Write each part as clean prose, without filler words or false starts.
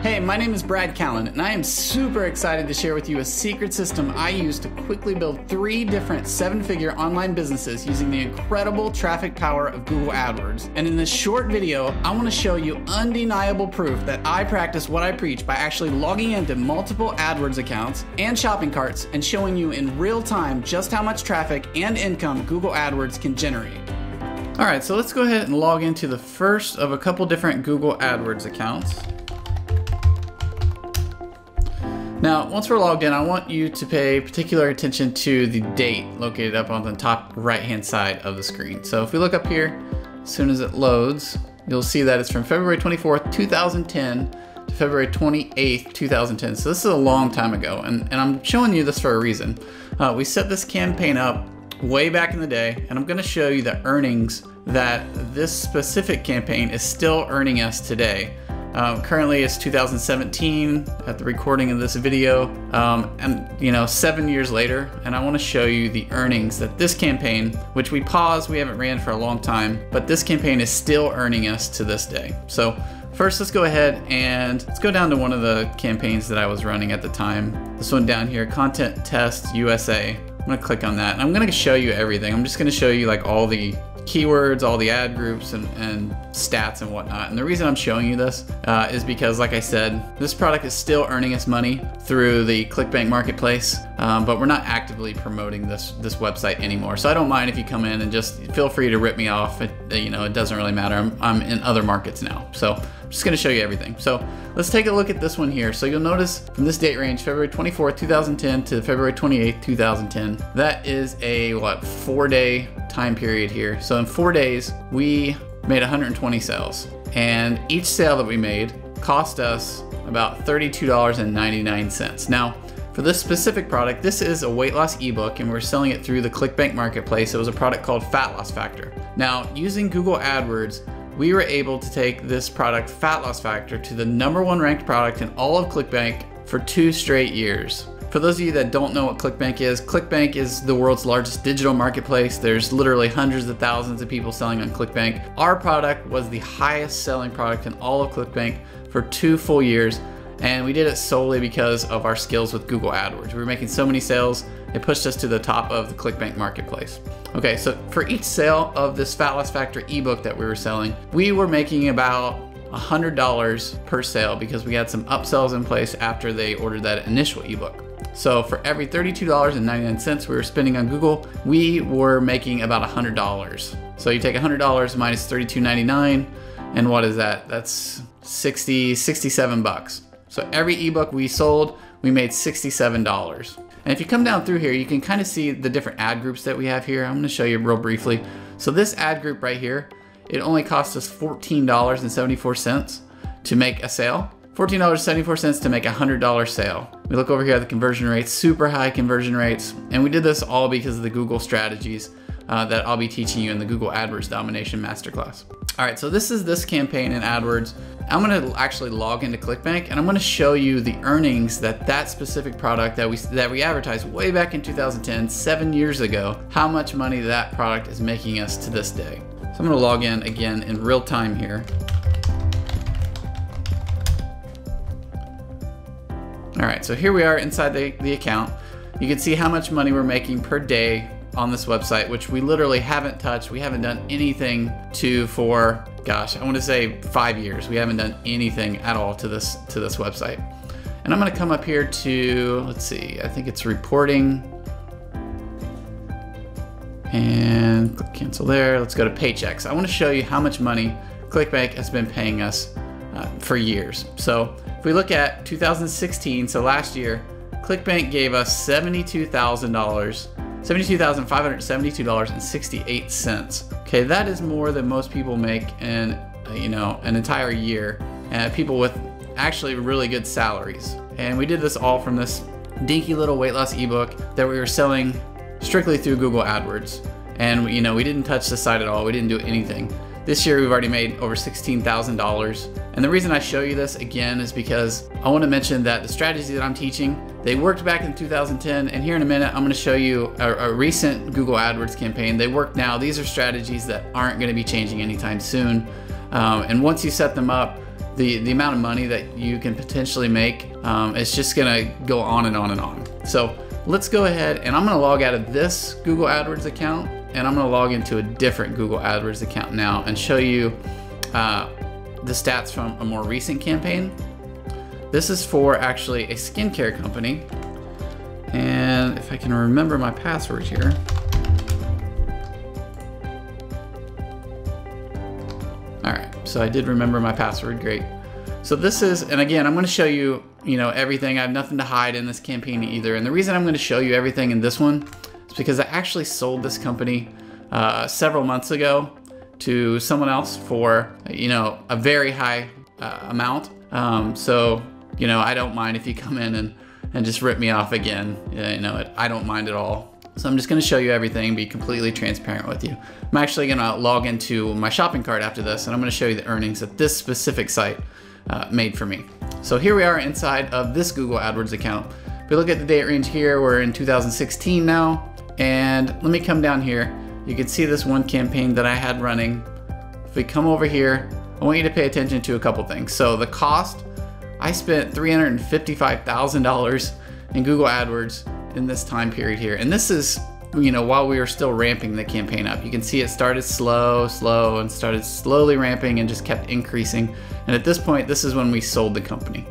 Hey, my name is Brad Callen, and I am super excited to share with you a secret system I use to quickly build 3 different 7-figure online businesses using the incredible traffic power of Google AdWords. And in this short video, I want to show you undeniable proof that I practice what I preach by actually logging into multiple AdWords accounts and shopping carts and showing you in real time just how much traffic and income Google AdWords can generate. All right, so let's go ahead and log into the first of a couple different Google AdWords accounts. Now, once we're logged in, I want you to pay particular attention to the date located up on the top right-hand side of the screen. So if we look up here, as soon as it loads, you'll see that it's from February 24th, 2010 to February 28th, 2010. So this is a long time ago, and I'm showing you this for a reason. We set this campaign up way back in the day, and I'm gonna show you the earnings that this specific campaign is still earning us today. Currently it's 2017 at the recording of this video, and 7 years later, and I want to show you the earnings that this campaign, which we paused, we haven't ran for a long time, but this campaign is still earning us to this day. So first, let's go ahead and let's go down to one of the campaigns that I was running at the time. This one down here, Content Test USA. I'm gonna click on that, and I'm gonna show you everything. I'm just gonna show you like all the keywords, all the ad groups, and stats and whatnot. And the reason I'm showing you this is because, like I said, this product is still earning us money through the ClickBank marketplace, but we're not actively promoting this website anymore. So I don't mind if you come in and just feel free to rip me off. It doesn't really matter. I'm in other markets now. So I'm just gonna show you everything. So let's take a look at this one here. So you'll notice from this date range, February 24th, 2010 to February 28th, 2010, that is a 4-day time period here. So in 4 days, we made 120 sales, and each sale that we made cost us about $32.99. Now, for this specific product, this is a weight loss ebook, and we're selling it through the ClickBank marketplace. It was a product called Fat Loss Factor. Now, using Google AdWords, we were able to take this product, Fat Loss Factor, to the #1 ranked product in all of ClickBank for 2 straight years. For those of you that don't know what ClickBank is the world's largest digital marketplace. There's literally hundreds of thousands of people selling on ClickBank. Our product was the highest selling product in all of ClickBank for 2 full years, and we did it solely because of our skills with Google AdWords. We were making so many sales, it pushed us to the top of the ClickBank marketplace. Okay, so for each sale of this Fat Loss Factor ebook that we were selling, we were making about $100 per sale because we had some upsells in place after they ordered that initial ebook. So for every $32.99 we were spending on Google, we were making about $100. So you take $100 minus $32.99, and what is that? That's 67 bucks. So every ebook we sold, we made $67. And if you come down through here, you can kind of see the different ad groups that we have here. I'm gonna show you real briefly. So this ad group right here, it only cost us $14.74 to make a sale. $14.74 to make a $100 sale. We look over here at the conversion rates, super high conversion rates, and we did this all because of the Google strategies that I'll be teaching you in the Google Adwords Domination Masterclass. All right, so this is this campaign in AdWords. I'm gonna actually log into ClickBank, and I'm gonna show you the earnings that specific product that we advertised way back in 2010, 7 years ago, how much money that product is making us to this day. So I'm gonna log in again in real time here. All right, so here we are inside the account. You can see how much money we're making per day on this website, which we literally haven't touched. We haven't done anything for, gosh, I want to say 5 years. We haven't done anything at all to this website. And I'm gonna come up here to, let's see, I think it's reporting. And click cancel there. Let's go to paychecks. I want to show you how much money ClickBank has been paying us for years. So if we look at 2016, so last year, ClickBank gave us $72,572.68. Okay, that is more than most people make in an entire year. People with actually really good salaries. And we did this all from this dinky little weight loss ebook that we were selling strictly through Google AdWords. And we didn't touch the site at all. We didn't do anything. This year we've already made over $16,000. And the reason I show you this again is because I want to mention that the strategies that I'm teaching, they worked back in 2010, and here in a minute I'm going to show you a recent Google AdWords campaign. They work now. These are strategies that aren't going to be changing anytime soon. And once you set them up, the amount of money that you can potentially make, it's just gonna go on and on and on. So let's go ahead and I'm gonna log out of this Google AdWords account and I'm gonna log into a different Google AdWords account now and show you the stats from a more recent campaign. This is for actually a skincare company. And if I can remember my password here. All right, so I did remember my password, great. So this is, and again, I'm gonna show you, everything. I have nothing to hide in this campaign either. And the reason I'm gonna show you everything in this one is because I actually sold this company several months ago to someone else for, a very high amount. So, I don't mind if you come in and just rip me off again. I don't mind at all. So I'm just gonna show you everything, be completely transparent with you. I'm actually gonna log into my shopping cart after this, and I'm gonna show you the earnings that this specific site made for me. So here we are inside of this Google AdWords account. If we look at the date range here, we're in 2016 now. And let me come down here. You can see this one campaign that I had running. If we come over here, I want you to pay attention to a couple things. So the cost, I spent $355,000 in Google AdWords in this time period here. And this is, while we were still ramping the campaign up. You can see it started slow, and started slowly ramping and just kept increasing. And at this point, this is when we sold the company.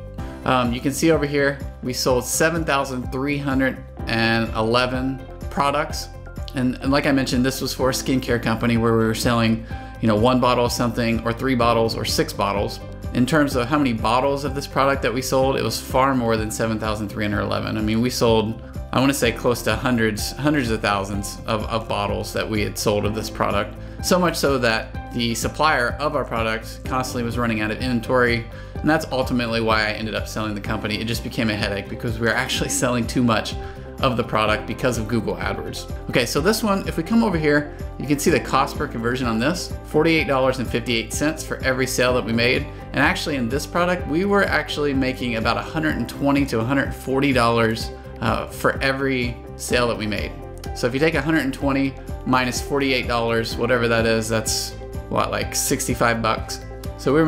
You can see over here, we sold 7,311 products. And like I mentioned, this was for a skincare company where we were selling, 1 bottle of something or 3 bottles or 6 bottles. In terms of how many bottles of this product that we sold, it was far more than 7,311. I mean, we sold, I want to say close to hundreds of thousands of bottles that we had sold of this product. So much so that the supplier of our product constantly was running out of inventory. And that's ultimately why I ended up selling the company. It just became a headache because we were actually selling too much of the product because of Google AdWords. Okay, so this one, if we come over here, you can see the cost per conversion on this, $48.58 for every sale that we made. And actually in this product, we were actually making about $120 to $140 for every sale that we made. So if you take 120 minus $48, whatever that is, that's what, like 65 bucks. So we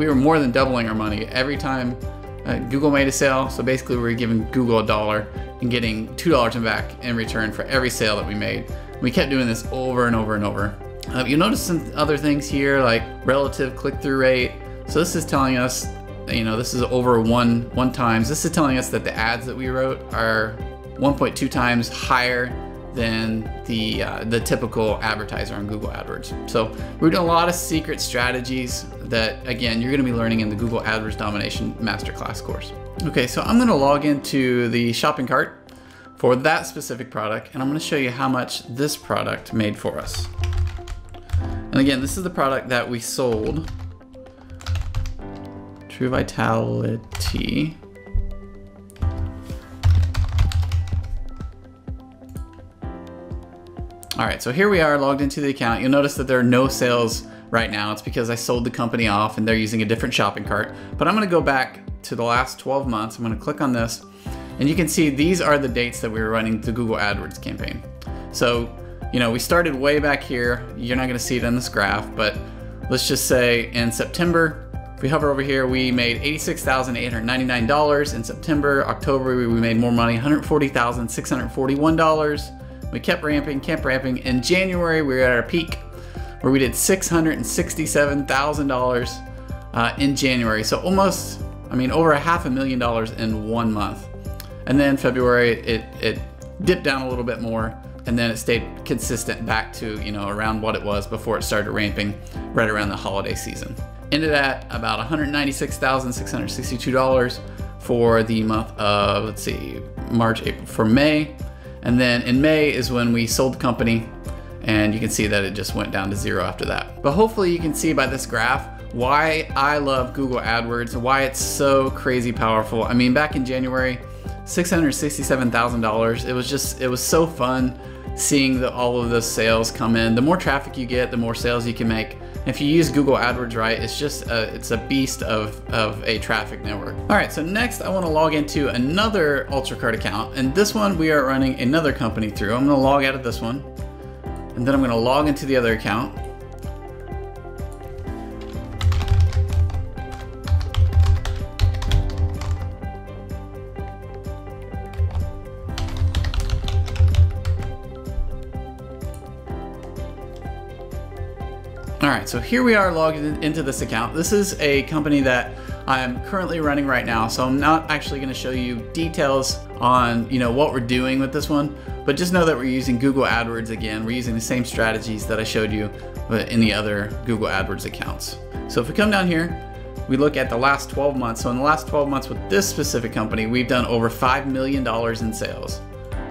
were more than doubling our money every time Google made a sale. So basically we were giving Google $1 and getting $2 back in return for every sale that we made. We kept doing this over and over and over. You'll notice some other things here like relative click-through rate. So this is telling us, this is over one times. This is telling us that the ads that we wrote are 1.2 times higher than the typical advertiser on Google AdWords. So we're doing a lot of secret strategies that, again, you're gonna be learning in the Google AdWords Domination Masterclass course. Okay, so I'm gonna log into the shopping cart for that specific product, and I'm gonna show you how much this product made for us. And again, this is the product that we sold, True Vitality. All right, so here we are logged into the account. You'll notice that there are no sales right now. It's because I sold the company off and they're using a different shopping cart. But I'm gonna go back to the last 12 months. I'm gonna click on this and you can see these are the dates that we were running the Google AdWords campaign. So, we started way back here. You're not gonna see it in this graph, but let's just say in September, if we hover over here, we made $86,899 in September. October, we made more money, $140,641. We kept ramping. In January, we were at our peak where we did $667,000 in January. So almost, over $500,000 in 1 month. And then February, it dipped down a little bit more and then it stayed consistent back to, around what it was before it started ramping right around the holiday season. Ended at about $196,662 for the month of, let's see, March, April, for May. And then in May is when we sold the company, and you can see that it just went down to 0 after that. But hopefully you can see by this graph why I love Google AdWords, why it's so crazy powerful. Back in January, $667,000. It was so fun seeing all of those sales come in. The more traffic you get, the more sales you can make. If you use Google AdWords right, it's a beast of a traffic network. All right, so next I want to log into another UltraCart account, and this one we are running another company through. I'm going to log out of this one, and then I'm going to log into the other account. right, so here we are logged into this account. This is a company that I'm currently running right now, so I'm not actually going to show you details on what we're doing with this one, but just know that we're using Google AdWords again. We're using the same strategies that I showed you in the other Google AdWords accounts. So if we come down here, we look at the last 12 months. So in the last 12 months with this specific company, we've done over $5 million in sales.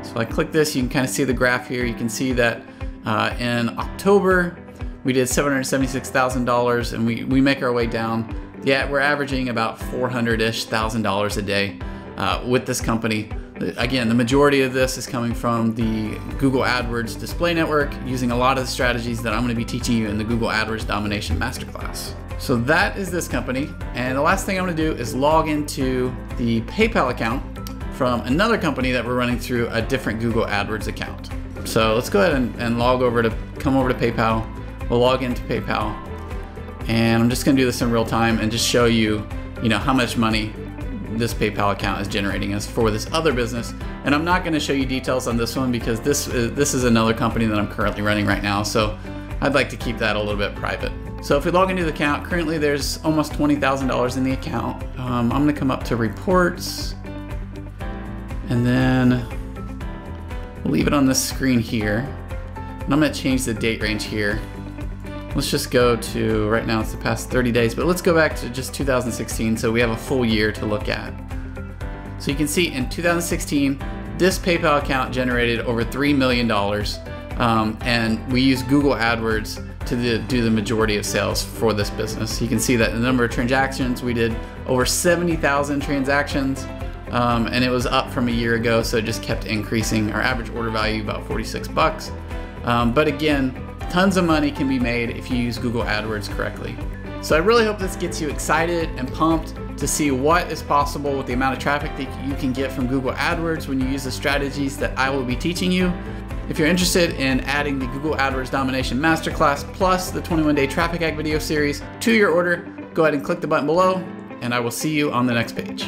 So if I click this, you can kind of see the graph here. You can see that in October, we did $776,000, and we make our way down. Yeah, we're averaging about $400,000-ish a day with this company. Again, the majority of this is coming from the Google AdWords display network, using a lot of the strategies that I'm going to be teaching you in the Google AdWords Domination Masterclass. So that is this company, and the last thing I'm going to do is log into the PayPal account from another company that we're running through a different Google AdWords account. So let's go ahead and come over to PayPal. We'll log into PayPal, and I'm just going to do this in real time and just show you, how much money this PayPal account is generating us for this other business. And I'm not going to show you details on this one because this is another company that I'm currently running right now, so I'd like to keep that a little bit private. So if we log into the account, currently there's almost $20,000 in the account. I'm going to come up to reports, and then we'll leave it on this screen here. And I'm going to change the date range here. Let's just go to, right now it's the past 30 days, but let's go back to just 2016 so we have a full year to look at. So you can see in 2016, this PayPal account generated over $3 million, and we use Google AdWords to do the majority of sales for this business. You can see that the number of transactions, we did over 70,000 transactions, and it was up from a year ago, so it just kept increasing. Our average order value about 46 bucks. But again, tons of money can be made if you use Google AdWords correctly. So I really hope this gets you excited and pumped to see what is possible with the amount of traffic that you can get from Google AdWords when you use the strategies that I will be teaching you. If you're interested in adding the Google AdWords Domination Masterclass plus the 21-day traffic hack video series to your order, go ahead and click the button below, and I will see you on the next page.